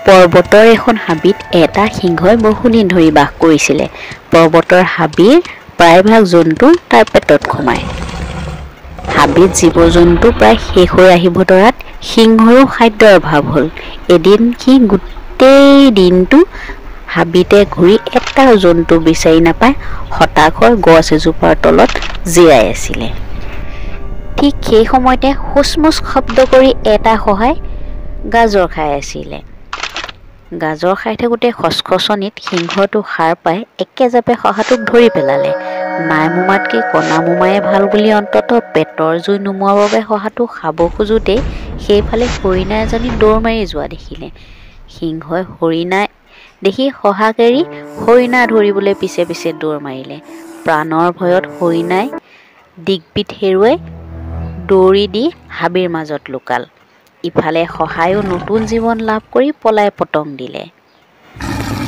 পৰ্বতৰ এখন হাবিত এটা সিংহই বহুদিন ধৰি বাস কৰিছিলে। পৰ্বতৰ হাবিৰ প্ৰায়ভাগ জন্তু তাৰ পেটত সোমায়। হাবিত জীৱ-জন্তু প্ৰায় শেষ হৈ আহিব ধৰাত সিংহৰো খাদ্যৰ অভাৱ হ'ল। এদিন সি গোটেই দিনটো হাবিতে ঘূৰি এটা জন্তু বিচাৰি নাপাই হতাশৰ গছ এজোপাৰ তলত জিৰাই আছিলে। ঠিক সেই সময়তে হুচমুচ শব্দ কৰি এটা শহাই গাজৰ খাই আছিলে। গাজৰ খাই থাকোঁতে খচখচনিত সিংহটো সাৰ পাই একেজাপে শহাটোক ধৰি পেলালে। নাই মোমাতকৈ কণা মোমায়ে ভাল বুলি অন্ততঃ পেটৰ জুই নুমুৱাৰ বাবে শহাটো খাব খোজোতেই সেইফালে হৰিণা এজনী দৌৰ মাৰি যোৱা দেখিলে। সিংহই হৰিণা দেখি শহাক এৰি হৰিণা ধৰিবলৈ পিছে পিছে দৌৰ মাৰিলে। প্ৰাণৰ ভয়ত হৰিণাই দিগবিদ হেৰুৱাই দৌৰি দি হাবিৰ মাজত লুকাল। ইফালে শহায়ো নতুন জীৱন লাভ কৰি পলাই পতং দিলে।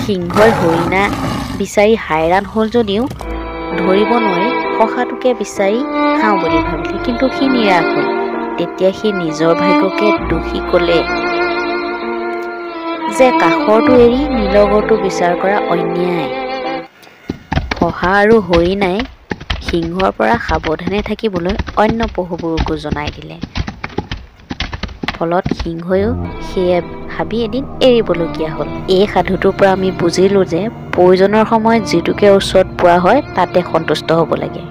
সিংহই হৰিণা বিচাৰি হাইৰাণ হ'ল যদিও ধৰিব নোৱাৰি শহাটোকে বিচাৰি খাওঁ বুলি ভাবিলে, কিন্তু সি নিৰাশ হ'ল। তেতিয়া সি নিজৰ ভাগ্যকে দোষী ক'লে যে কাষৰটো এৰি নিলগৰটো বিচাৰ কৰা অন্যায়। শহা আৰু হৰিণাই সিংহৰ পৰা সাৱধানে থাকিবলৈ অন্য পশুবোৰকো জনাই দিলে। ফলত সিংহয়ো সেয়ে ভাবি এদিন এৰিবলগীয়া হ'ল। এই সাধুটোৰ পৰা আমি বুজিলোঁ যে প্ৰয়োজনৰ সময়ত যিটোকে ওচৰত পোৱা হয় তাতে সন্তুষ্ট হ'ব লাগে।